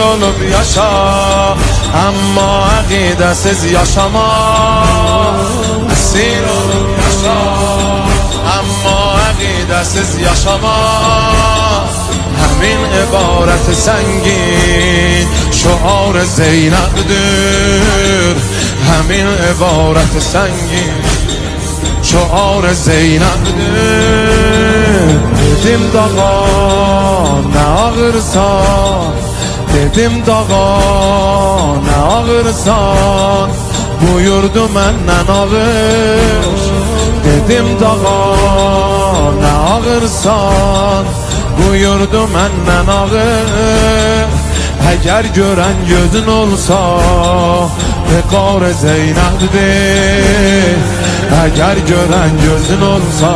olup yaşa, amma aqidəsiz yaşama. Esir olup yaşa, amma aqidəsiz yaşama. Həmin ibarət səngin şuar Zeynəbdir. Həmin ibarət səngin şuar Zeynəbdir. Dedim dağa nə ağırsan, dedim dağa nə ağırsan, buyurdu məndən ağır. Dedim dağa nə ağırsan, buyurdu məndən ağır. Əgər görən gözün olsa Vəqar Zeynəbdir. Əgər görən gözün olsa